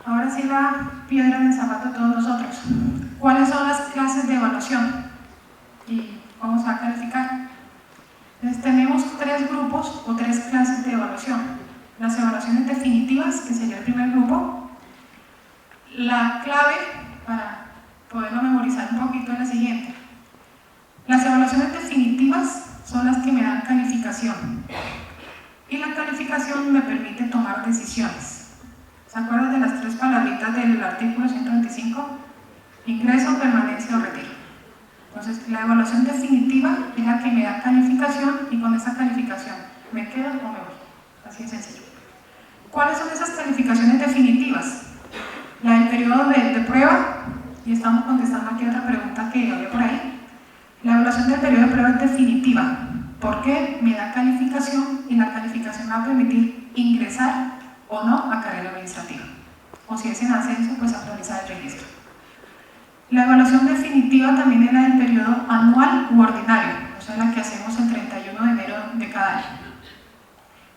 Ahora sí la piedra en el zapato de todos nosotros. ¿Cuáles son las clases de evaluación? Y vamos a calificar. Entonces tenemos tres grupos o tres clases de evaluación. Las evaluaciones definitivas, que sería el primer grupo. La clave, para poderlo memorizar un poquito, es la siguiente. Las evaluaciones definitivas son las que me dan calificación. Y la calificación me permite tomar decisiones. ¿Se acuerdan de las tres palabritas del artículo 125? Ingreso, permanencia o retiro. Entonces, la evaluación definitiva es la que me da calificación y con esa calificación me quedo o me voy. Así de sencillo. ¿Cuáles son esas calificaciones definitivas? La del periodo de prueba, y estamos contestando aquí otra pregunta que había por ahí. La evaluación del periodo de prueba es definitiva, porque me da calificación y la calificación me va a permitir ingresar o no a carrera administrativa. O si es en ascenso, pues actualizar el registro. La evaluación definitiva también es la del periodo anual u ordinario, o sea, la que hacemos el 31 de enero de cada año.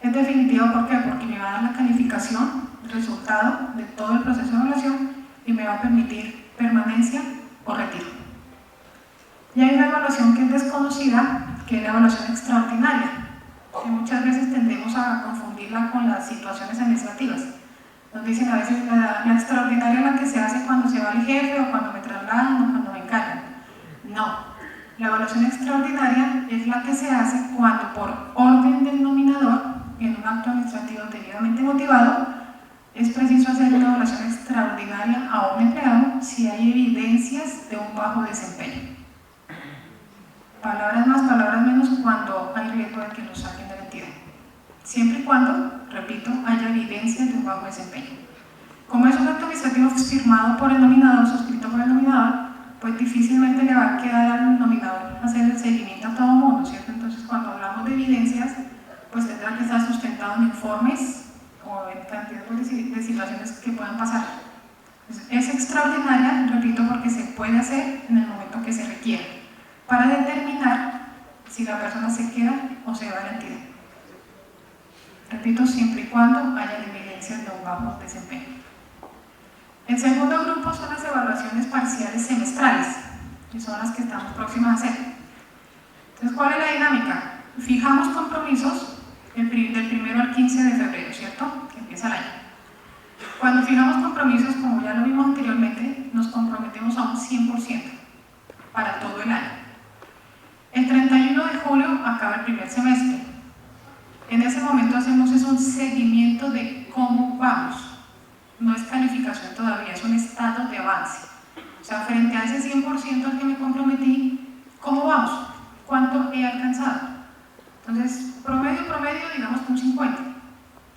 Es definitiva, ¿por qué? Porque me va a dar la calificación, el resultado de todo el proceso de evaluación y me va a permitir permanencia o retiro. Y hay una evaluación que es desconocida, que es la evaluación extraordinaria, que muchas veces tendemos a confundirla con las situaciones administrativas. Nos dicen a veces la extraordinaria es la que se hace cuando se va el jefe o cuando me trasladan o cuando me encargan. No, la evaluación extraordinaria es la que se hace cuando por orden del nominador, en un acto administrativo debidamente motivado, es preciso hacer una evaluación extraordinaria a un empleado si hay evidencias de un bajo desempeño. Palabras más, palabras menos, cuando hay riesgo de que lo saquen de la entidad. Siempre y cuando, repito, haya evidencias de un bajo desempeño. Como es un acto administrativo firmado por el nominador, suscrito por el nominador, pues difícilmente le va a quedar al nominador hacer el seguimiento a todo el mundo, ¿cierto? Entonces, cuando hablamos de evidencias, pues tendrá que estar sustentado en informes o en cantidad de situaciones que puedan pasar. Entonces, es extraordinaria, repito, porque se puede hacer en el momento que se requiere, para determinar si la persona se queda o se va de la entidad. Repito, siempre y cuando haya evidencias de un bajo desempeño. El segundo grupo son las evaluaciones parciales semestrales, que son las que estamos próximas a hacer. Entonces, ¿cuál es la dinámica? Fijamos compromisos del 1 al 15 de febrero, ¿cierto? Que empieza el año. Cuando fijamos compromisos, como ya lo vimos anteriormente, nos comprometemos a un 100% para todo el año. El 31 de julio acaba el primer semestre. En ese momento hacemos un seguimiento de cómo vamos. No es calificación todavía, es un estado de avance. O sea, frente a ese 100% al que me comprometí, ¿cómo vamos? ¿Cuánto he alcanzado? Entonces, promedio, digamos que un 50,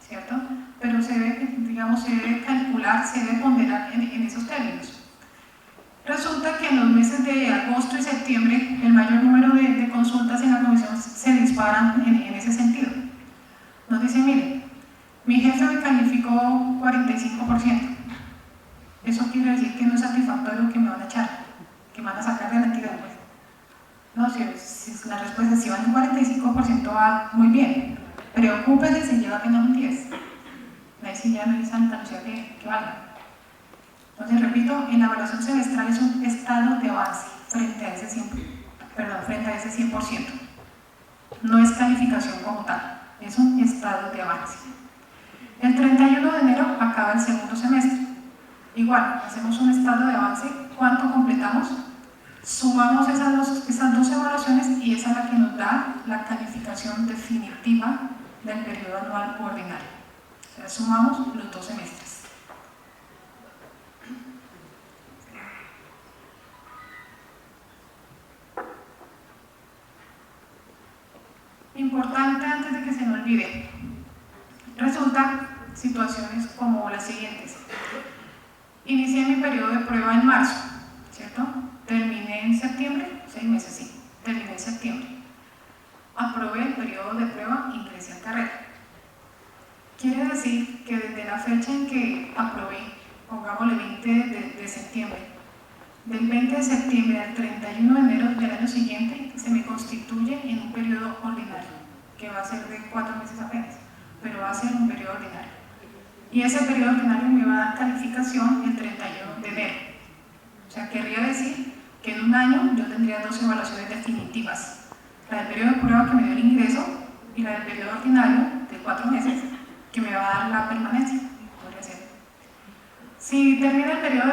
¿cierto? Pero se debe calcular, se debe ponderar en esos términos. Resulta que en los meses de agosto y septiembre el mayor número de consultas en la comisión se disparan en ese sentido. Nos dicen, mire, mi jefe me calificó 45%. Eso quiere decir que no es satisfactorio, que me van a echar, que me van a sacar de la entidad. Pues. No, si la respuesta es si van un 45% va muy bien. Preocúpese si lleva apenas un 10%. Ahí sí ya no hay Santa Lucía que valga. Entonces, repito, en la evaluación semestral es un estado de avance frente a ese 100%. No es calificación como tal, es un estado de avance. El 31 de enero acaba el segundo semestre. Igual, hacemos un estado de avance. ¿Cuánto completamos? Sumamos esas dos evaluaciones y esa es la que nos da la calificación definitiva del periodo anual u ordinario. O sea, sumamos los 2 semestres. Importante antes de que se me olvide, resulta situaciones como las siguientes. Inicié mi periodo de prueba en marzo, ¿cierto? Terminé en septiembre, 6 meses, sí, terminé en septiembre. Aprobé el periodo de prueba, ingresé a carrera. Quiere decir que desde la fecha en que aprobé, pongámosle 20 de septiembre, del 20 de septiembre al 31 de enero del año siguiente se me constituye en un periodo ordinario, que va a ser de 4 meses apenas, pero va a ser un periodo ordinario. y ese periodo ordinario me va a dar calificación el 31 de enero. O sea, querría decir que en un año yo tendría 2 evaluaciones definitivas, la del periodo de prueba que me dio el ingreso y la del periodo ordinario de 4 meses que me va a dar la permanencia, podría ser. Si termina el periodo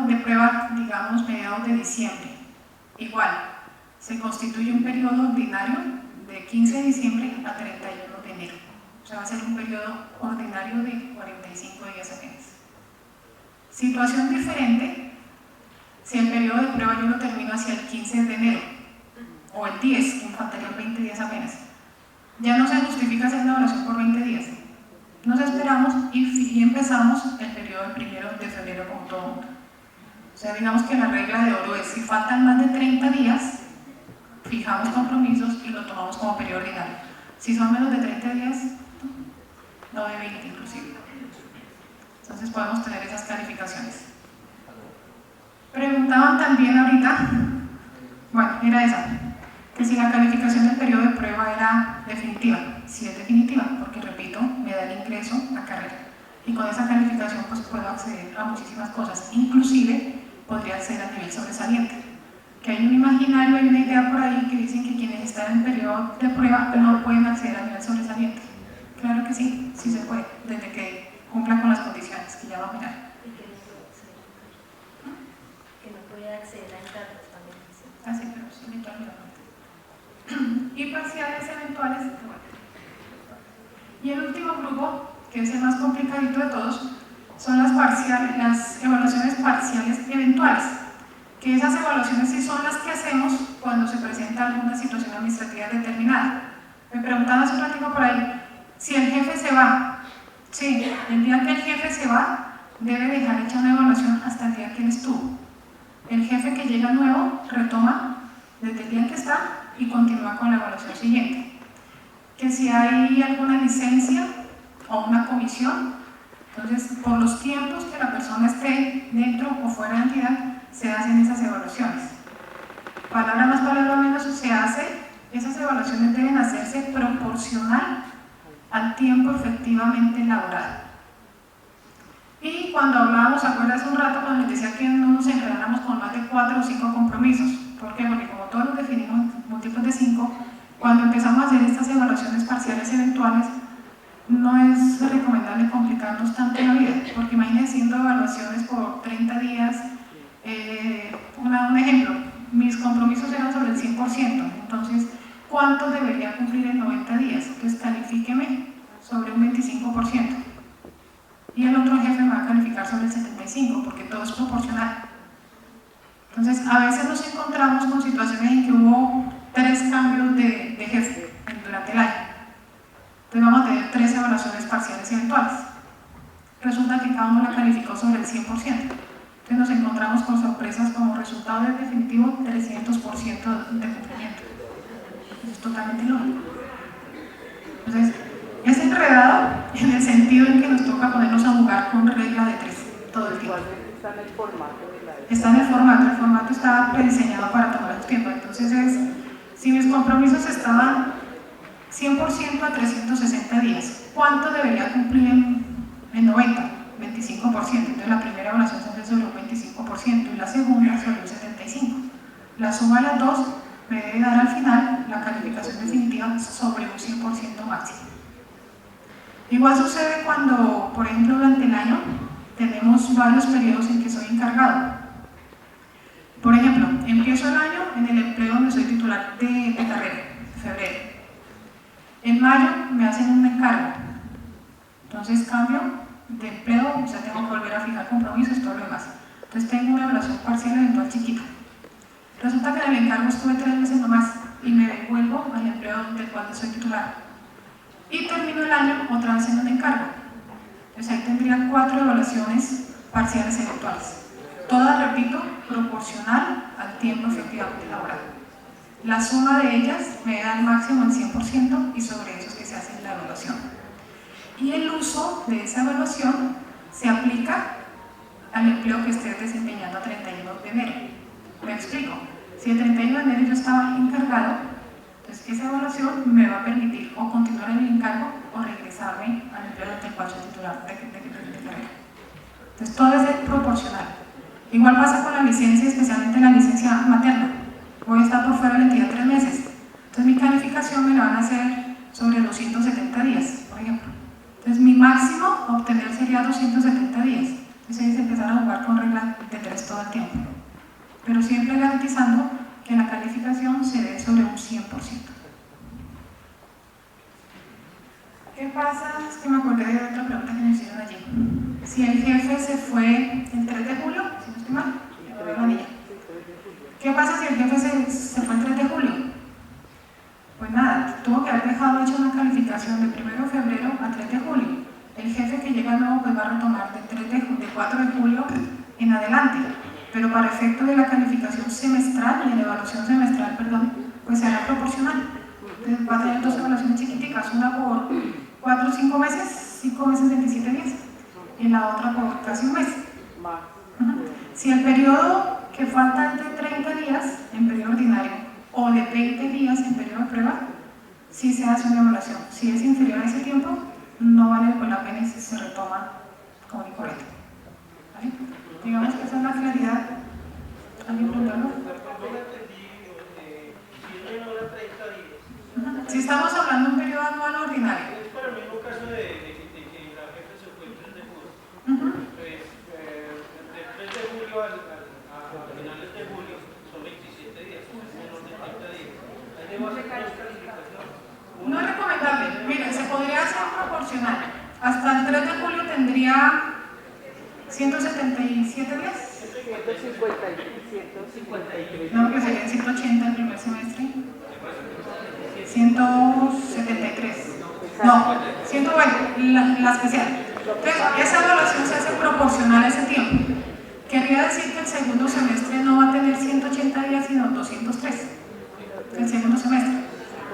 de prueba, digamos, mediados de diciembre, igual, se constituye un periodo ordinario de 15 de diciembre a 31 de enero. O sea, va a ser un periodo ordinario de 45 días apenas. Situación diferente, si el periodo de prueba yo lo termino hacia el 15 de enero, o el 10, que me faltarían 20 días apenas, ya no se justifica hacer una evaluación por 20 días. Nos esperamos y empezamos el periodo del 1 de febrero como todo mundo. O sea, digamos que la regla de oro es, si faltan más de 30 días, fijamos compromisos y lo tomamos como periodo ordinario. Si son menos de 30 días, no de 20 inclusive. Entonces podemos tener esas calificaciones. Preguntaban también ahorita, bueno, era esa, que si la calificación del periodo de prueba era definitiva. Sí es definitiva, porque repito, me da el ingreso a carrera. Y con esa calificación pues puedo acceder a muchísimas cosas, inclusive podría acceder a nivel sobresaliente. Que hay un imaginario, hay una idea por ahí que dicen que quienes están en periodo de prueba no pueden acceder a nivel sobresaliente. Claro que sí, sí se puede, desde que cumplan con las condiciones que ya va a mirar. Que no puede acceder a encargos también. Ah, sí, pero sí, eventualmente. Y parciales eventuales. Y el último grupo, que es el más complicadito de todos, son las evaluaciones parciales eventuales. Que esas evaluaciones sí son las que hacemos cuando se presenta alguna situación administrativa determinada. Me preguntaban hace un ratito por ahí, si el jefe se va. Sí, el día que el jefe se va, debe dejar hecha una evaluación hasta el día que él estuvo. El jefe que llega nuevo retoma desde el día en que está y continúa con la evaluación siguiente. Que si hay alguna licencia o una comisión, entonces por los tiempos que la persona esté dentro o fuera de la entidad, se hacen esas evaluaciones. Palabra más, palabra menos, esas evaluaciones deben hacerse proporcional al tiempo efectivamente laborado. Y cuando hablábamos, ¿acuerdas un rato cuando les decía que no nos enredáramos con más de 4 o 5 compromisos? ¿Por qué? Porque como todos los definimos múltiplos de 5, cuando empezamos a hacer estas evaluaciones parciales eventuales, no es recomendable complicarnos tanto la vida, porque imagínense haciendo evaluaciones por 30 días. Un ejemplo, mis compromisos eran sobre el 100%, entonces, ¿cuántos debería cumplir en 90 días? Pues califíqueme sobre un 25%. Y el otro jefe me va a calificar sobre el 75%, porque todo es proporcional. Entonces, a veces nos encontramos con situaciones en que hubo 3 cambios de jefe durante el año. Entonces vamos a tener 3 evaluaciones parciales eventuales. Resulta que cada uno la calificó sobre el 100%. Entonces nos encontramos con sorpresas como resultado del definitivo 300% de cumplimiento. Eso es totalmente lógico. Entonces, es enredado en el sentido en que nos toca ponernos a jugar con regla de 3 todo el tiempo. Está en el formato. Está en el formato está prediseñado para tomar el tiempo. Entonces si mis compromisos estaban 100% a 360 días, ¿cuánto debería cumplir en 90? 25%. Entonces la primera evaluación se hace sobre un 25% y la segunda sobre un 75%. La suma de las dos me debe dar al final la calificación definitiva sobre un 100% máximo. Igual sucede cuando, por ejemplo, durante el año tenemos varios periodos en que soy encargado. Por ejemplo, empiezo el año en el empleo donde soy titular de carrera, febrero. En mayo me hacen un encargo. Entonces cambio de empleo, o sea, tengo que volver a fijar compromisos, todo lo demás. Entonces tengo una evaluación parcial eventual chiquita. Resulta que en el encargo estuve 3 meses nomás y me devuelvo al empleo del cual soy titular. Y termino el año otra vez en un encargo. Entonces ahí tendría 4 evaluaciones parciales eventuales. Todas, repito, proporcional al tiempo efectivamente laborado. La suma de ellas me da el máximo el 100% y sobre eso es que se hace la evaluación. Y el uso de esa evaluación se aplica al empleo que esté desempeñando a 31 de enero. Me explico. Si el 31 de enero yo estaba encargado, entonces esa evaluación me va a permitir o continuar en el encargo o regresarme al empleo del cual soy titular, Entonces todo es proporcional. Igual pasa con la licencia, especialmente la licencia materna. Voy a estar por fuera de la entidad 3 meses. Entonces mi calificación me la van a hacer sobre los 170 días, por ejemplo. Entonces mi máximo a obtener sería 270 días. Entonces es empezar a jugar con regla de 3 todo el tiempo. Pero siempre garantizando que la calificación se dé sobre un 100%. ¿Qué pasa? Es que me acordé de otra pregunta que me hicieron allí. Si el jefe se fue el 3 de julio, si no estoy mal, ¿qué pasa si el jefe se fue el 3 de julio? Pues nada, tuvo que haber dejado hecho una calificación de 1 de febrero a 3 de julio. El jefe que llega nuevo pues va a retomar de 4 de julio en adelante, pero para efecto de la calificación semestral, de la evaluación semestral, perdón, pues será proporcional. Entonces va a tener 2 evaluaciones chiquiticas, una por 4 o 5 meses, 5 meses 27 días, y la otra por casi un mes. Si el periodo que falta es de 30 días en periodo ordinario o de 20 días en periodo de prueba, sí se hace una evaluación. Si es inferior a ese tiempo, no vale la pena y se retoma como incorrecto. ¿Vale? Digamos que esa es la claridad. ¿Alguien preguntarlo? Si estamos hablando de un periodo anual ordinario. Es para el mismo caso de que la jefe se fue el 3 de julio. Entonces, del 3 de julio a finales de julio son 27 días, es menos de 30 días. Ahí debo hacer dos calificaciones. No es recomendable. Miren, se podría hacer proporcional. Hasta el 3 de julio tendría 177 días. 153. No, que serían 180 el primer semestre. 173. No, 120, la especial. Entonces, esa evaluación se hace proporcional a ese tiempo. Querría decir que el segundo semestre no va a tener 180 días, sino 203. El segundo semestre.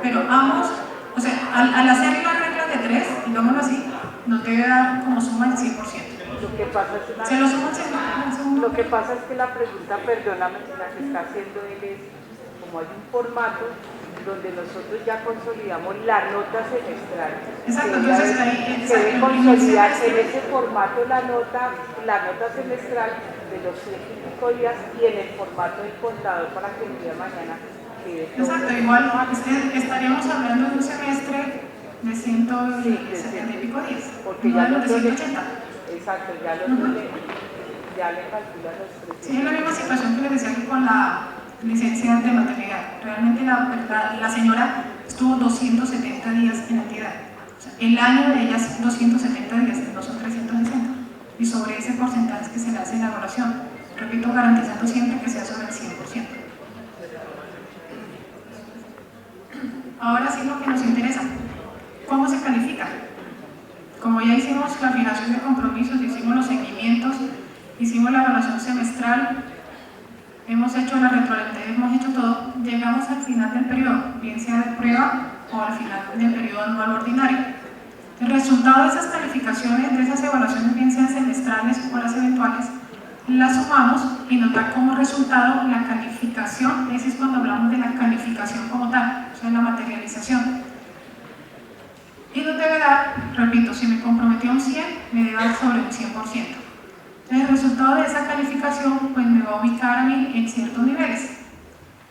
Pero ambos, o sea, al hacer la regla de 3, digámoslo así, nos debe dar como suma el 100%. Lo que pasa es ¿Se lo suma el segundo? Lo que pasa es que la pregunta, perdóname, la que está haciendo él es, como hay un formato donde nosotros ya consolidamos la nota semestral. Exacto, entonces ahí se debe consolidar en ese formato la nota semestral de los 100 y pico días y en el formato del contador para que el día de mañana quede todo. Exacto, igual estaríamos hablando de un semestre de 170 y pico días, porque no ya de los de 180. Exacto, ya le calculan los 300. Sí, es la misma situación que les decía que con la licencia de maternidad. Realmente la señora estuvo 270 días en la entidad. O sea, el año de ella es 270 días, no son 360. Y sobre ese porcentaje es que se le hace la evaluación. Repito, garantizando siempre que sea sobre el 100%. Ahora sí lo que nos interesa. ¿Cómo se califica? Como ya hicimos la fijación de compromisos, hicimos los seguimientos, hicimos la evaluación semestral, hemos hecho la retroalimentación, hemos hecho todo, llegamos al final del periodo, bien sea de prueba o al final del periodo anual ordinario. El resultado de esas calificaciones, de esas evaluaciones, bien sean semestrales o las eventuales, las sumamos y nos da como resultado la calificación. Ese es cuando hablamos de la calificación como tal, o sea, la materialización. Y nos debe dar, repito, si me comprometí a un 100, me debe dar sobre un 100%. El resultado de esa calificación pues me va a ubicar a mí en ciertos niveles.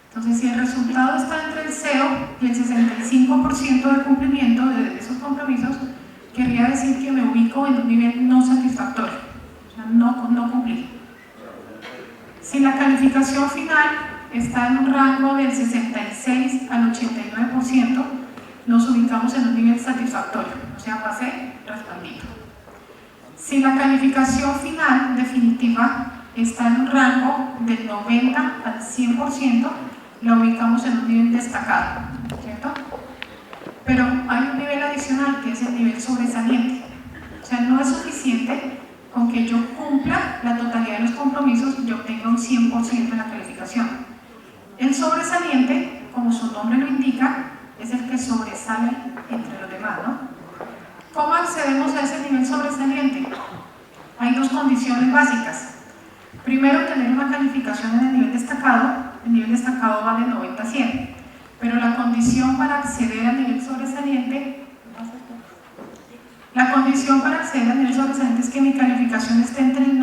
Entonces, si el resultado está entre el 0 y el 65% de cumplimiento de esos compromisos, querría decir que me ubico en un nivel no satisfactorio, o sea, no cumplí. Si la calificación final está en un rango del 66 al 89%, nos ubicamos en un nivel satisfactorio, o sea, pasé resplandito. Si la calificación final definitiva está en un rango del 90 al 100%, la ubicamos en un nivel destacado, ¿cierto? Pero hay un nivel adicional que es el nivel sobresaliente. O sea, no es suficiente con que yo cumpla la totalidad de los compromisos y yo obtenga un 100% en la calificación. El sobresaliente, como su nombre lo indica, es el que sobresale entre los demás, ¿no? ¿Cómo accedemos a ese nivel sobresaliente? Hay dos condiciones básicas. Primero, tener una calificación en el nivel destacado. El nivel destacado va de 90 a 100. Pero la condición para acceder al nivel sobresaliente, es que mi calificación esté entre el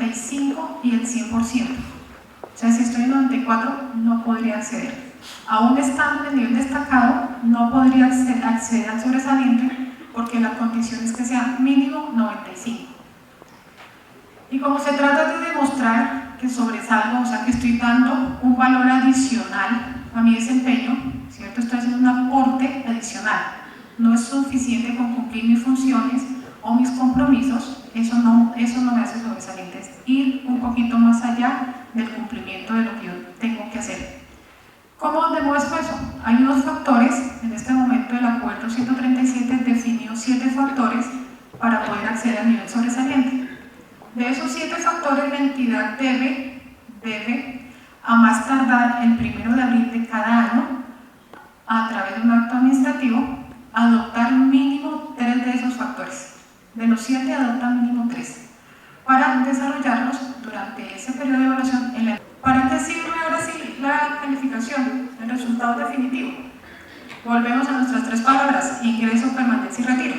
95 y el 100%. O sea, si estoy en 94, no podría acceder. Aún estando en el nivel destacado, no podría acceder al sobresaliente porque la condición es que sea mínimo 95. Y como se trata de demostrar que sobresalgo, o sea, que estoy dando un valor adicional a mi desempeño, ¿cierto? Estoy haciendo un aporte adicional. No es suficiente con cumplir mis funciones o mis compromisos, eso no me hace sobresaliente, es ir un poquito más allá del cumplimiento de lo que yo tengo que hacer. ¿Cómo demuestro eso? Hay unos factores, en este momento el acuerdo 137 definió 7 factores para poder acceder al nivel sobresaliente. De esos 7 factores, la entidad debe, a más tardar el 1 de abril de cada año, a través de un acto administrativo, adoptar mínimo 3 de esos factores. De los 7 adopta mínimo 3 para desarrollarlos durante ese periodo de evaluación. ¿Para qué sirve ahora sí la calificación, el resultado definitivo? Volvemos a nuestras 3 palabras: ingreso, permanencia y retiro.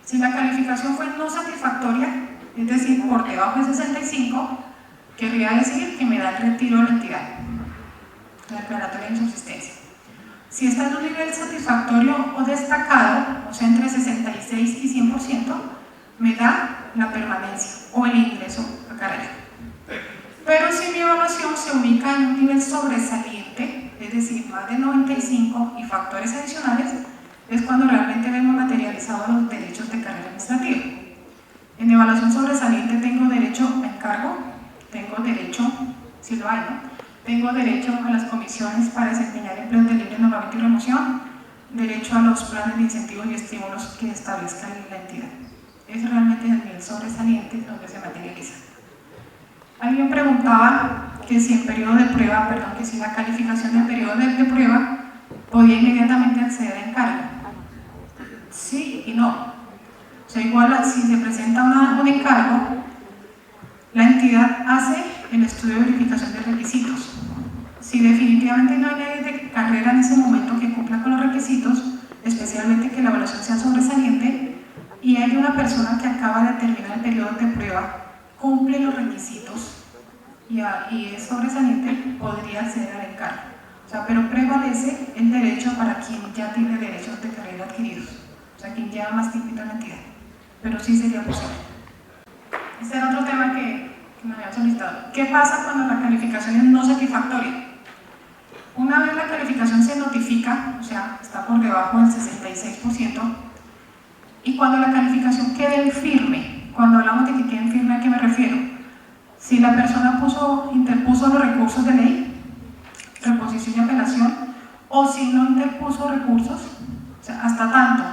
Si la calificación fue no satisfactoria, es decir, por debajo de 65, querría decir que me da el retiro de la entidad, la declaratoria de insubsistencia. Si está en un nivel satisfactorio o destacado, o sea, entre 66 y 100%, me da la permanencia o el ingreso a carrera. Pero si mi evaluación se ubica en un nivel sobresaliente, es decir, más de 95 y factores adicionales, es cuando realmente vemos materializados los derechos de carrera administrativa. En evaluación sobresaliente tengo derecho a encargo, tengo derecho, si lo hay, ¿no? Tengo derecho a las comisiones para desempeñar empleos de libre nombramiento y remoción, derecho a los planes de incentivos y estímulos que establezca la entidad. Es realmente el nivel sobresaliente donde se materializa. Alguien preguntaba que si en periodo de prueba, que si la calificación del periodo de prueba podía inmediatamente acceder a encargo. Sí y no. O sea, igual si se presenta un encargo, la entidad hace el estudio de verificación de requisitos. Si definitivamente no hay nadie de carrera en ese momento que cumpla con los requisitos, especialmente que la evaluación sea sobresaliente, y hay una persona que acaba de terminar el periodo de prueba, cumple los requisitos y es sobresaliente, podría acceder al encargo. O sea, pero prevalece el derecho para quien ya tiene derechos de carrera adquiridos, o sea, quien lleva más tiempo en la entidad, pero sí sería posible. Este era otro tema que me habían solicitado. ¿Qué pasa cuando la calificación es no satisfactoria? Una vez la calificación se notifica, o sea, está por debajo del 66%, y cuando la calificación quede en firme, cuando hablamos de que quede en firme, ¿a qué me refiero? Si la persona interpuso los recursos de ley, reposición y apelación, o si no interpuso recursos, o sea, hasta tanto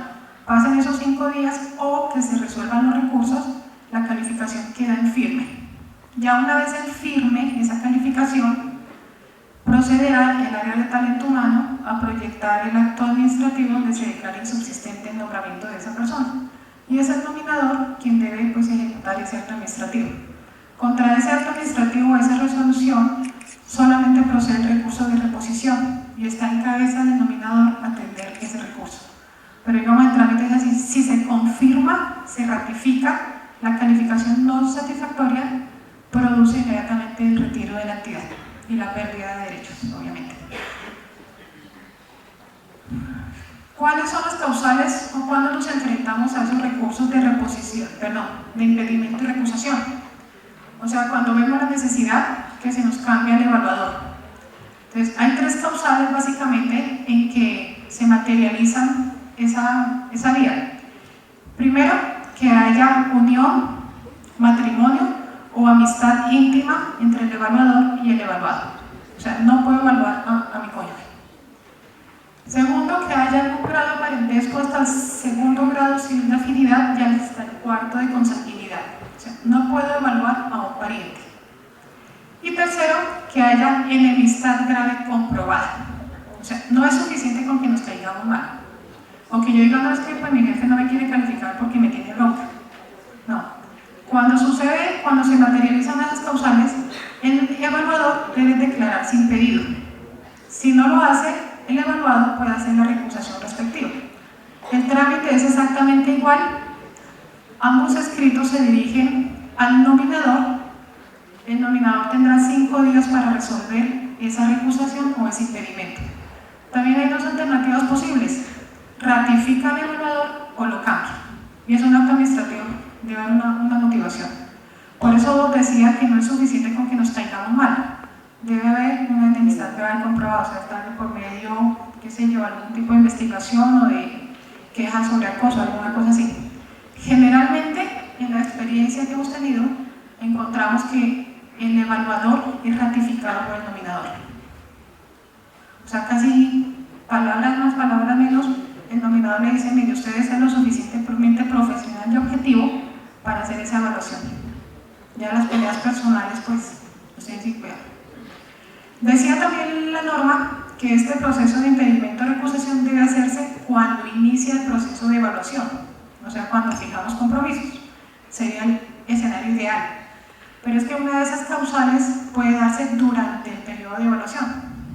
pasen esos 5 días o que se resuelvan los recursos, la calificación queda en firme. Ya una vez en firme esa calificación, procederá el área de talento humano a proyectar el acto administrativo donde se declare insubsistente el nombramiento de esa persona. Y es el nominador quien debe ejecutar ese acto administrativo. Contra ese acto administrativo o esa resolución, solamente procede el recurso de reposición y está en cabeza del nominador atender ese recurso. Pero digamos, el trámite es así: si se confirma, se ratifica la calificación no satisfactoria, produce inmediatamente el retiro de la entidad y la pérdida de derechos, obviamente. ¿Cuáles son las causales o cuándo nos enfrentamos a esos recursos de reposición, de impedimento y recusación? O sea, cuando vemos la necesidad que se nos cambia el evaluador. Entonces, hay 3 causales básicamente en que se materializan esa vía. Primero, que haya unión, matrimonio o amistad íntima entre el evaluador y el evaluado. O sea, no puedo evaluar a mi cónyuge. Segundo, que haya algún grado de parentesco hasta el 2º grado civil de afinidad y hasta el 4º de consanguinidad. O sea, no puedo evaluar a un pariente. Y tercero, que haya enemistad grave comprobada. O sea, no es suficiente con que nos caigamos mal. Aunque yo diga, no, es que pues, mi jefe no me quiere calificar porque me tiene bronca. No. Cuando se materializan esas causales, el evaluador debe declararse impedido. Si no lo hace, el evaluado puede hacer la recusación respectiva. El trámite es exactamente igual. Ambos escritos se dirigen al nominador el nominador tendrá 5 días para resolver esa recusación o ese impedimento. También hay dos alternativas posibles: ratifica al evaluador o lo cambia. Y es un acto administrativo, debe haber una motivación. Por eso decía que no es suficiente con que nos caigamos mal. Debe haber una enemistad verbal comprobada, o sea, estar por medio, qué sé yo, algún tipo de investigación o de queja sobre acoso, alguna cosa así. Generalmente, en la experiencia que hemos tenido, encontramos que el evaluador es ratificado por el nominador. O sea, casi palabras más, palabras menos, el nominador le dice: mire, usted es lo suficientemente profesional y objetivo para hacer esa evaluación. Ya las peleas personales, pues, ustedes sí cuidan. Decía también la norma que este proceso de impedimento de recusación debe hacerse cuando inicia el proceso de evaluación, o sea, cuando fijamos compromisos. Sería el escenario ideal. Pero es que una de esas causales puede darse durante el periodo de evaluación,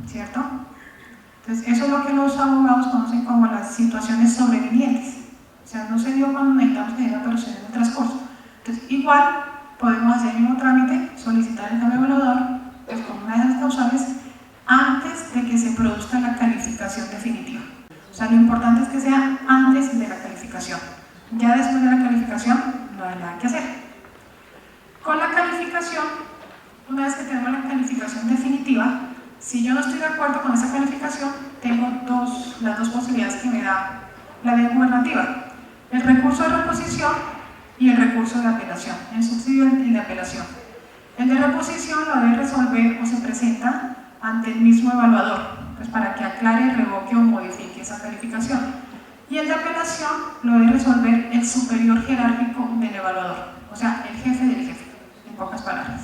¿cierto? Entonces, eso es lo que los abogados conocen como las situaciones sobrevinientes. O sea, no se dio cuando necesitamos que diga, pero se dio en el transcurso. Entonces, igual podemos hacer el mismo trámite, solicitar el cambio de evaluador, pues con una de esas causales, antes de que se produzca la calificación definitiva. O sea, lo importante es que sea antes de la calificación. Ya después de la calificación no hay nada que hacer. Con la calificación, una vez que tenemos la calificación definitiva, si yo no estoy de acuerdo con esa calificación, tengo las dos posibilidades que me da la ley gubernativa: el recurso de reposición y el recurso de apelación, el subsidio y el de apelación. El de reposición lo debe resolver o se presenta ante el mismo evaluador, pues para que aclare, revoque o modifique esa calificación. Y el de apelación lo debe resolver el superior jerárquico del evaluador, o sea, el jefe del jefe, en pocas palabras.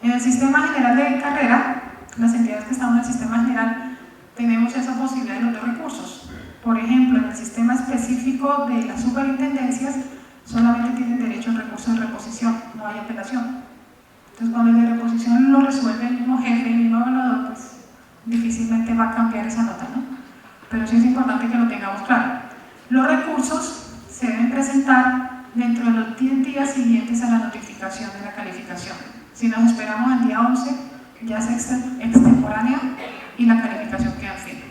En el sistema general de carrera, las entidades que estamos en el sistema general, tenemos esa posibilidad de los dos recursos. Por ejemplo, en el sistema específico de las superintendencias, solamente tienen derecho al recurso de reposición, no hay apelación. Entonces, cuando el de reposición lo resuelve el mismo jefe, el mismo evaluador, pues difícilmente va a cambiar esa nota, ¿no? Pero sí es importante que lo tengamos claro. Los recursos se deben presentar dentro de los 10 días siguientes a la notificación de la calificación. Si nos esperamos al día 11, ya es extemporánea y la calificación queda en firme.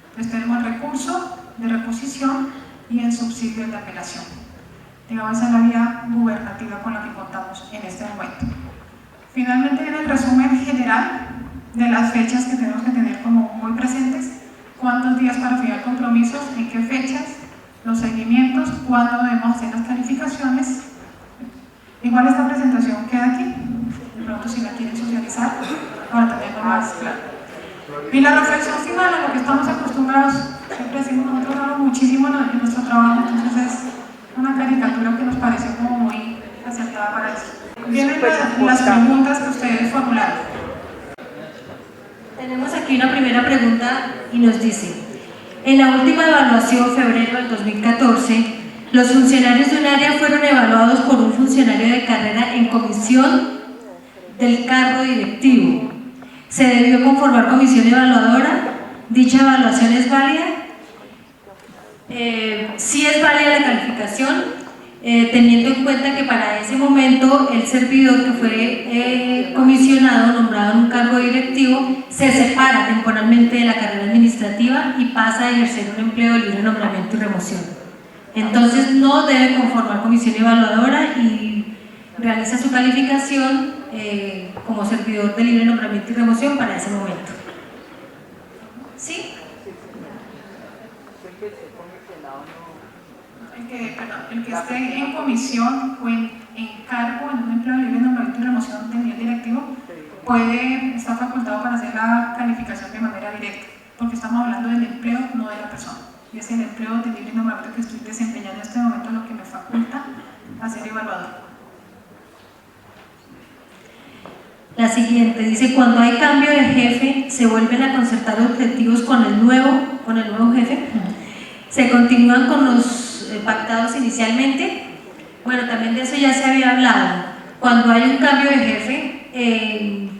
Entonces tenemos el recurso de reposición y el subsidio de apelación. Digamos, esa es la vía gubernativa con la que contamos en este momento. Finalmente viene el resumen general de las fechas que tenemos que tener como muy presentes: cuántos días para fijar compromisos, en qué fechas, los seguimientos, cuándo debemos hacer las calificaciones. Igual esta presentación queda aquí, de pronto si la quieren socializar para tenerlo más claro. Y la reflexión final, a lo que estamos acostumbrados, siempre decimos, nosotros hablamos muchísimo en nuestro trabajo, entonces es una caricatura que nos pareció como muy acertada para eso. Vienen las preguntas que ustedes formularon. Tenemos aquí una primera pregunta y nos dice: en la última evaluación, febrero del 2014, los funcionarios de un área fueron evaluados por un funcionario de carrera en comisión del cargo directivo. ¿Se debió conformar comisión evaluadora? ¿Dicha evaluación es válida? Sí es válida la calificación, teniendo en cuenta que para ese momento el servidor que fue comisionado, nombrado en un cargo directivo, se separa temporalmente de la carrera administrativa y pasa a ejercer un empleo de libre nombramiento y remoción. Entonces no debe conformar comisión evaluadora y realiza su calificación como servidor de libre nombramiento y remoción para ese momento. ¿Sí? El que esté en comisión o en cargo en un empleo de libre nombramiento y remoción de nivel directivo está facultado para hacer la calificación de manera directa, porque estamos hablando del empleo, no de la persona. Y es el empleo de libre nombramiento que estoy desempeñando en este momento lo que me faculta a ser evaluador. La siguiente dice: cuando hay cambio de jefe, ¿se vuelven a concertar objetivos con el nuevo jefe? ¿Se continúan con los pactados inicialmente? Bueno, también de eso ya se había hablado. Cuando hay un cambio de jefe,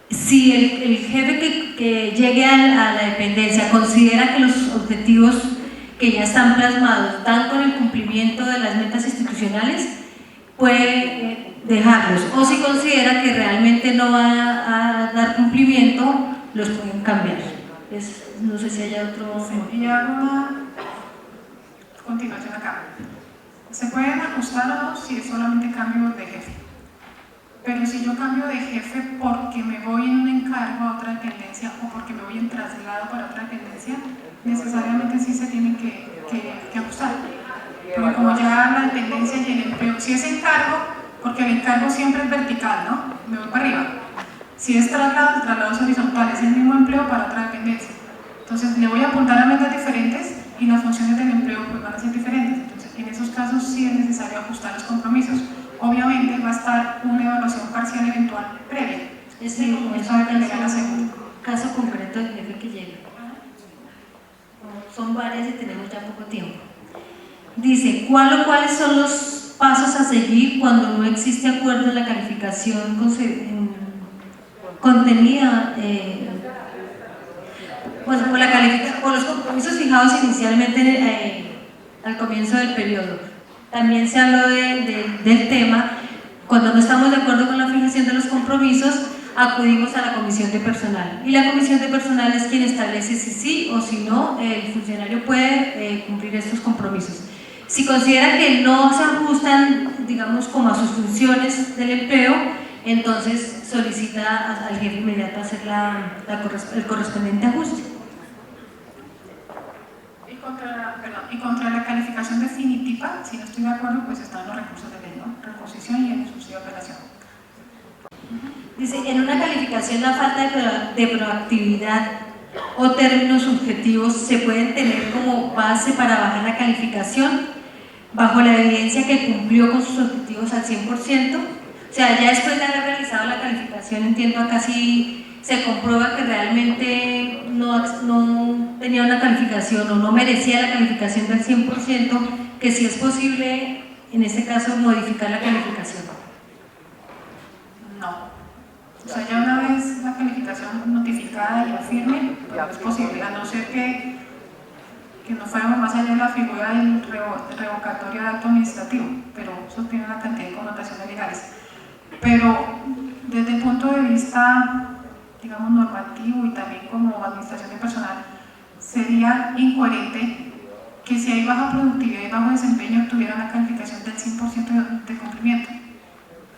si el jefe que llegue a la dependencia considera que los objetivos que ya están plasmados dan con el cumplimiento de las metas institucionales, puede dejarlos, o si considera que realmente no va a dar cumplimiento, los pueden cambiar. No sé si hay otro... Sí, y hago una continuación acá. Se pueden ajustar o no si es solamente cambio de jefe. Pero si yo cambio de jefe porque me voy en un encargo a otra dependencia o porque me voy en traslado para otra dependencia, necesariamente sí se tienen que ajustar. Porque como ya la dependencia y el empleo, si es encargo, porque el encargo siempre es vertical, ¿no? Me voy para arriba. Si es traslado, el traslado es horizontal, es el mismo empleo para otra dependencia. Entonces le voy a apuntar a metas diferentes y las funciones del empleo pues van a ser diferentes. Entonces en esos casos sí es necesario ajustar los compromisos. Obviamente va a estar una evaluación parcial eventual previa. Este y como es eso debe llegar a la segunda. caso concreto del jefe que llega. Son varias y tenemos ya poco tiempo. Dice, ¿cuáles son los pasos a seguir cuando no existe acuerdo en la calificación contenida? Bueno, por los compromisos fijados inicialmente al comienzo del periodo. También se habló del tema, cuando no estamos de acuerdo con la fijación de los compromisos, acudimos a la comisión de personal. Y la comisión de personal es quien establece si sí o si no el funcionario puede cumplir estos compromisos. Si considera que no se ajustan, digamos, como a sus funciones del empleo, entonces solicita al jefe inmediato hacer el correspondiente ajuste. Y contra la calificación definitiva, si no estoy de acuerdo, pues están los recursos de ley, ¿no? Reposición y el subsidio de apelación. Dice, en una calificación la falta de proactividad o términos subjetivos se pueden tener como base para bajar la calificación bajo la evidencia que cumplió con sus objetivos al 100%. O sea, ya después de haber realizado la calificación, entiendo acá sí se comprueba que realmente no tenía una calificación o no merecía la calificación del 100%, que sí es posible, en este caso, modificar la calificación. No. O sea, ya una vez la calificación notificada y firme, pues no es posible, a no ser que no fuéramos más allá de la figura del revocatorio de acto administrativo, pero eso tiene una cantidad de connotaciones legales. Pero desde el punto de vista, digamos, normativo y también como administración de personal, sería incoherente que si hay baja productividad y bajo desempeño tuviera una calificación del 100% de cumplimiento.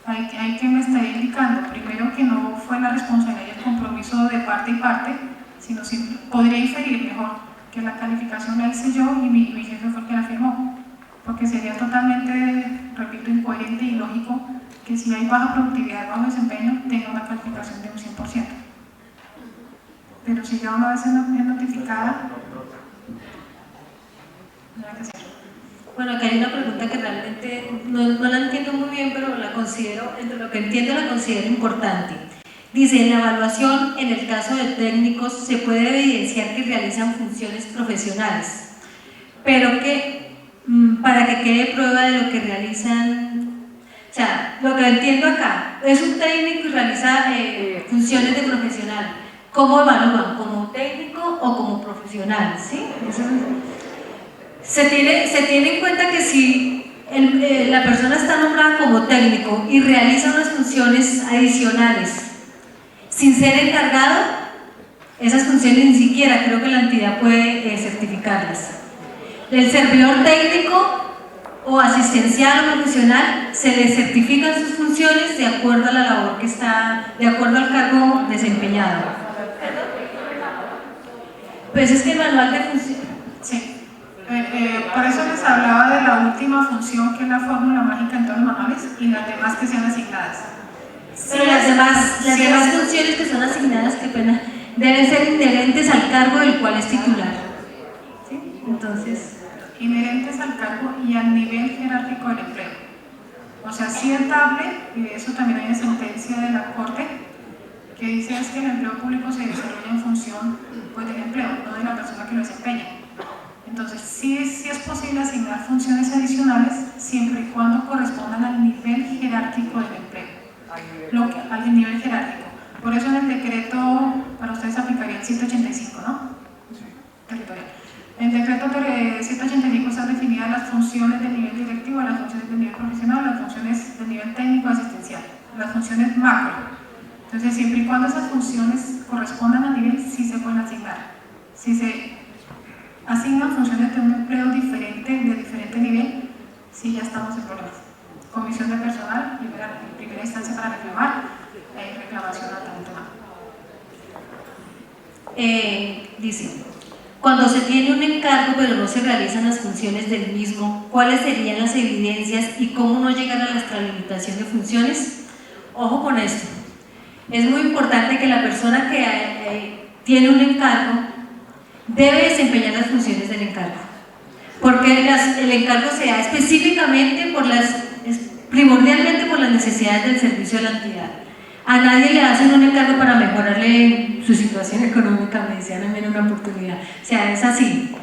Hay que me estaría indicando, primero, que no fue la responsabilidad y el compromiso de parte y parte, sino podría inferir mejor que la calificación la hice yo y mi jefe fue el que la firmó, porque sería totalmente, repito, incoherente y ilógico que si hay baja productividad, bajo desempeño, tenga una calificación de un 100%. Pero si ya una vez es notificada, no hay que hacer. Bueno, acá hay una pregunta que realmente no la entiendo muy bien, pero la considero, entre lo que entiendo, la considero importante. Dice, en la evaluación, en el caso de técnicos, se puede evidenciar que realizan funciones profesionales, pero que para que quede prueba de lo que realizan, o sea, lo que entiendo acá, es un técnico y realiza funciones de profesional. ¿Cómo evalúan? ¿Como técnico o como profesional? ¿Sí? Se tiene en cuenta que si la persona está nombrada como técnico y realiza unas funciones adicionales sin ser encargado, esas funciones ni siquiera creo que la entidad puede certificarlas. El servidor técnico o asistencial o profesional se le certifican sus funciones de acuerdo a la labor que está, de acuerdo al cargo desempeñado. Pues es que el manual de funciones... Sí. Por eso les hablaba de la última función, que es la fórmula mágica en todos los manuales, y las demás que sean asignadas. Pero las demás funciones que son asignadas, qué pena, deben ser inherentes al cargo del cual es titular. ¿Sí? Entonces, inherentes al cargo y al nivel jerárquico del empleo. O sea, sí es dable, y de eso también hay una sentencia de la Corte que dice es que el empleo público se desarrolla en función pues, del empleo, no de la persona que lo desempeña. Entonces, sí es posible asignar funciones adicionales siempre y cuando correspondan al nivel jerárquico del empleo. Al nivel jerárquico. Por eso en el decreto, para ustedes aplicaría el 185, ¿no? Territorial. En el decreto 185 están definidas las funciones del nivel directivo, las funciones de nivel profesional, las funciones de nivel técnico asistencial, las funciones macro. Entonces, siempre y cuando esas funciones correspondan al nivel, sí se pueden asignar. Si se asignan funciones de un empleo diferente, de diferente nivel, sí ya estamos en problemas. Comisión de personal, en primera instancia para reclamar, reclamación al talento humano. Dice, cuando se tiene un encargo pero no se realizan las funciones del mismo, ¿cuáles serían las evidencias y cómo no llegar a la extralimitación de funciones? Ojo con esto. Es muy importante que la persona que tiene un encargo debe desempeñar las funciones del encargo, porque el encargo se da específicamente primordialmente por las necesidades del servicio de la entidad. A nadie le hacen un encargo para mejorarle su situación económica, me decían a mí en una oportunidad. O sea, es así.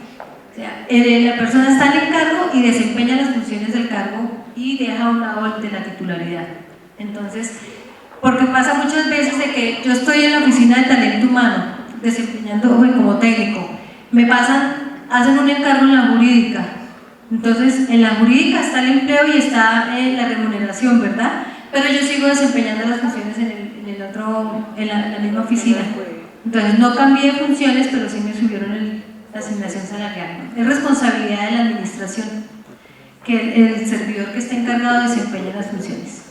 O sea, la persona está en encargo y desempeña las funciones del cargo y deja a un lado el de la titularidad. Entonces, porque pasa muchas veces de que yo estoy en la oficina de talento humano, desempeñando como técnico, hacen un encargo en la jurídica. Entonces, en la jurídica está el empleo y está la remuneración, ¿verdad? Pero yo sigo desempeñando las funciones en la misma oficina. Entonces, no cambié de funciones, pero sí me subieron la asignación salarial. Es responsabilidad de la administración que el servidor que esté encargado desempeñe las funciones.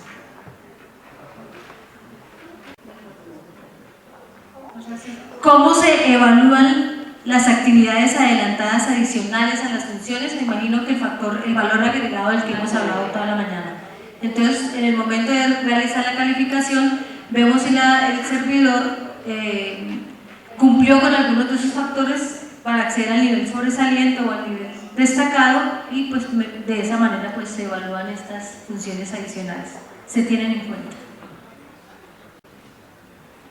¿Cómo se evalúan las actividades adelantadas adicionales a las funciones? Me imagino que el valor agregado del que hemos hablado toda la mañana. Entonces, en el momento de realizar la calificación, vemos si el servidor cumplió con algunos de esos factores para acceder al nivel sobresaliente o al nivel destacado, y pues de esa manera pues se evalúan estas funciones adicionales, se tienen en cuenta.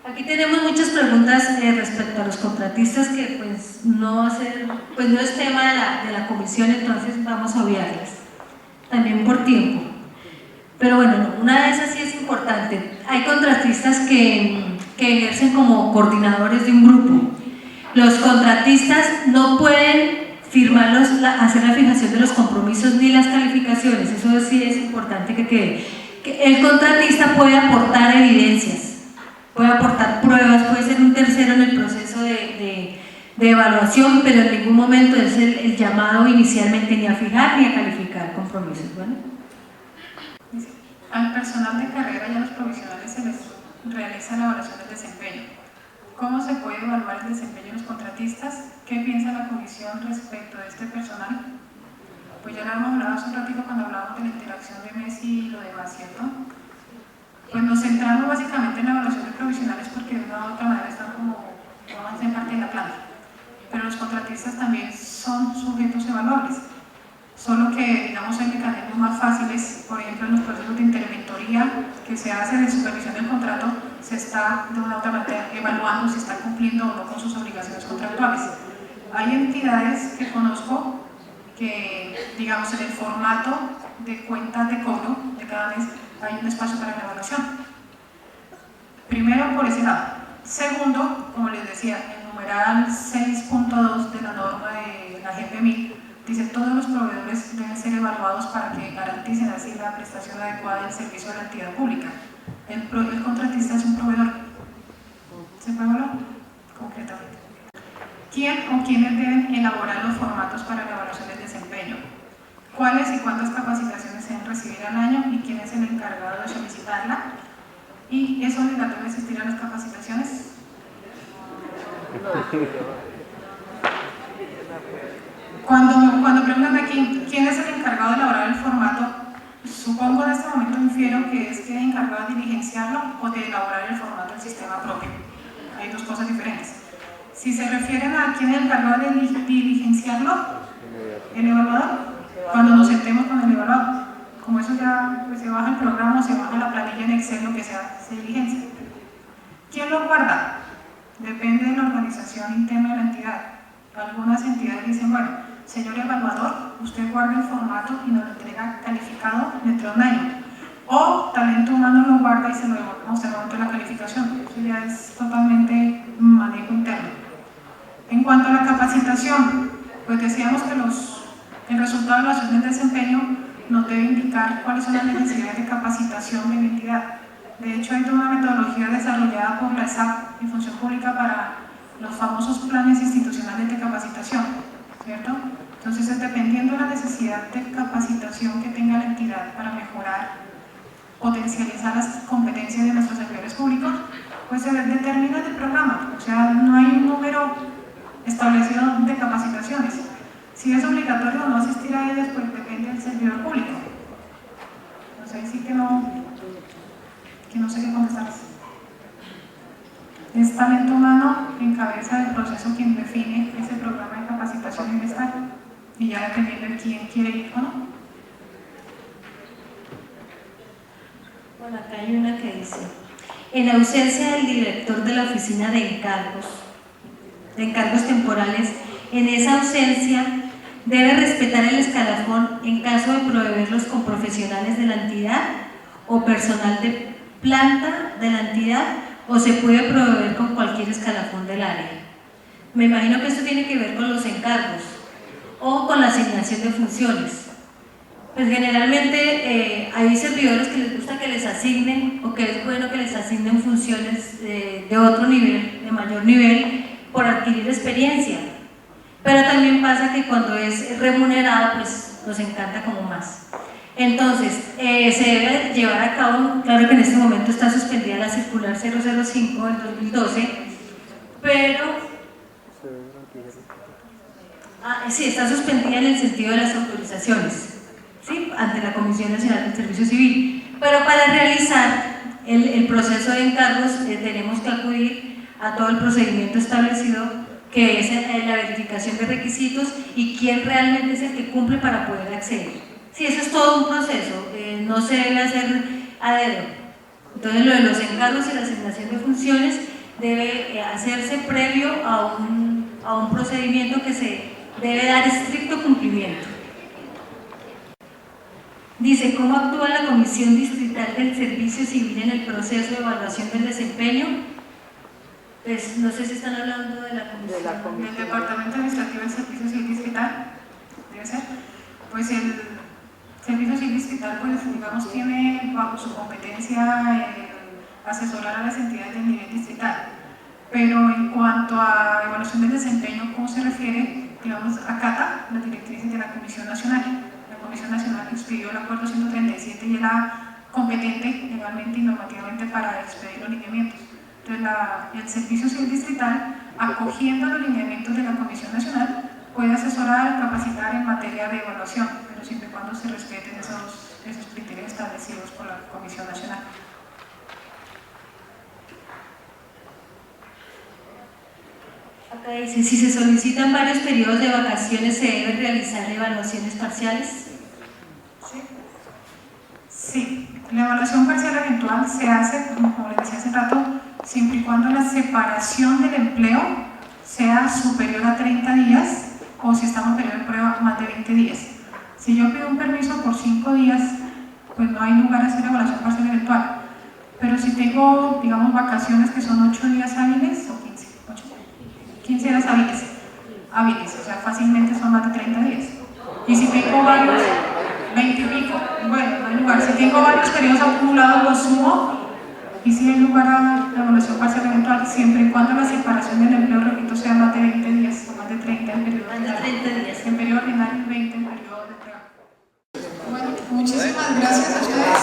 Aquí tenemos muchas preguntas respecto a los contratistas que pues no es tema de la comisión, entonces vamos a obviarlas, también por tiempo. Pero bueno, una de esas sí es importante. Hay contratistas que ejercen como coordinadores de un grupo. Los contratistas no pueden hacer la fijación de los compromisos ni las calificaciones, eso sí es importante que quede. El contratista puede aportar evidencias, puede aportar pruebas, puede ser un tercero en el proceso de evaluación, pero en ningún momento es el llamado inicialmente ni a fijar ni a calificar compromisos. ¿Bueno? Al personal de carrera y a los profesionales se les realiza la evaluación del desempeño. ¿Cómo se puede evaluar el desempeño de los contratistas? ¿Qué piensa la comisión respecto de este personal? Pues ya lo hemos hablado hace un ratito cuando hablábamos de la interacción de Messi y lo demás, ¿cierto? Pues nos centramos básicamente en la evaluación de profesionales porque de una u otra manera están como hacen parte de la planta. Pero los contratistas también son sujetos evaluables. Solo que, digamos, hay mecanismos más fáciles, por ejemplo, en los procesos de interventoría que se hace de supervisión del contrato, se está de una u otra manera evaluando si está cumpliendo o no con sus obligaciones contractuales. Hay entidades que conozco que, digamos, en el formato de cuentas de cobro de cada mes hay un espacio para la evaluación. Primero, por ese lado. Segundo, como les decía, el numeral 6.2 de la norma de la GPMI dice todos los proveedores deben ser evaluados para que garanticen así la prestación adecuada del servicio de la entidad pública. El contratista es un proveedor. ¿Se puede evaluar? Concretamente. ¿Quién o quiénes deben elaborar los formatos para la evaluación del desempeño? ¿Cuáles y cuántas capacitaciones se deben recibir al año y quién es el encargado de solicitarla? ¿Y es obligatorio asistir a las capacitaciones? Cuando preguntan aquí quién es el encargado de elaborar el formato, supongo en este momento infiero que es que es encargado de diligenciarlo o de elaborar el formato del sistema propio. Hay dos cosas diferentes. Si se refieren a quién es el encargado de diligenciarlo, el evaluador, cuando nos sentemos con el evaluador, como eso ya pues, se baja el programa, se baja la planilla en Excel, lo que sea, se diligencia. ¿Quién lo guarda? Depende de la organización interna de la entidad. Algunas entidades dicen, bueno, señor evaluador, usted guarda el formato y nos lo entrega calificado dentro de un año. O talento humano lo guarda y se lo devolvemos en el momento de la calificación. Eso ya es totalmente manejo interno. En cuanto a la capacitación, pues decíamos que el resultado de la evaluación del desempeño nos debe indicar cuáles son las necesidades de capacitación de la entidad. De hecho, hay toda una metodología desarrollada por la ESAP y Función Pública para los famosos planes institucionales de capacitación, ¿cierto? Entonces, dependiendo de la necesidad de capacitación que tenga la entidad para mejorar, potencializar las competencias de nuestros servidores públicos, pues se determina el programa. O sea, no hay un número establecido de capacitaciones. Si es obligatorio o no asistir a ellas, pues depende del servidor público. Entonces, ahí sí que no sé qué contestarles. Es talento humano en cabeza del proceso quien define ese programa de capacitación en esta, y ya dependiendo de quién quiere ir o no. Bueno, acá hay una que dice: en ausencia del director de la oficina de encargos temporales, en esa ausencia debe respetar el escalafón en caso de proveerlos con profesionales de la entidad o personal de planta de la entidad, o se puede proveer con cualquier escalafón del área. Me imagino que esto tiene que ver con los encargos o con la asignación de funciones. Pues generalmente hay servidores que les gusta que les asignen, o que es bueno que les asignen funciones de otro nivel, de mayor nivel, por adquirir experiencia. Pero también pasa que cuando es remunerado, pues nos encanta como más. Entonces, se debe llevar a cabo, claro que en este momento está suspendida la circular 005 del 2012, pero sí, está suspendida en el sentido de las autorizaciones, ¿sí?, ante la Comisión Nacional del Servicio Civil. Pero para realizar el proceso de encargos tenemos que acudir a todo el procedimiento establecido, que es la verificación de requisitos y quién realmente es el que cumple para poder acceder. Sí, eso es todo un proceso, no se debe hacer a dedo. Entonces, lo de los encargos y la asignación de funciones debe hacerse previo a un procedimiento que se debe dar estricto cumplimiento. Dice: ¿cómo actúa la Comisión Distrital del Servicio Civil en el proceso de evaluación del desempeño? Pues no sé si están hablando de la comisión. Del Departamento Administrativo del Servicio Civil Distrital, debe ser. Pues el Servicio Civil Distrital, pues digamos, tiene bajo su competencia asesorar a las entidades del nivel distrital. Pero en cuanto a evaluación del desempeño, ¿cómo se refiere? Digamos, acata las directrices de la Comisión Nacional. La Comisión Nacional expidió el acuerdo 137 y era competente legalmente y normativamente para expedir los lineamientos. Entonces, el Servicio Civil Distrital, acogiendo los lineamientos de la Comisión Nacional, puede asesorar, capacitar en materia de evaluación, pero siempre y cuando se respeten esos criterios establecidos por la Comisión Nacional. Acá dice: si se solicitan varios periodos de vacaciones, ¿se deben realizar evaluaciones parciales? Sí, la evaluación parcial eventual se hace, como les decía hace rato, siempre y cuando la separación del empleo sea superior a 30 días o si estamos en periodo de prueba más de 20 días. Si yo pido un permiso por 5 días, pues no hay lugar a hacer evaluación parcial eventual. Pero si tengo, digamos, vacaciones que son 8 días hábiles o 15 días hábiles, o sea, fácilmente son más de 30 días. Y si tengo varios, 20 y pico, bueno, no hay lugar. Si tengo varios periodos acumulados, los sumo y si hay lugar a la evaluación parcial eventual, siempre y cuando la separación del empleo, repito, sea más de 20 días o más de 30 en periodo ordinario. En periodo ordinario y 20 en periodo de prueba. Bueno, muchísimas gracias a ustedes.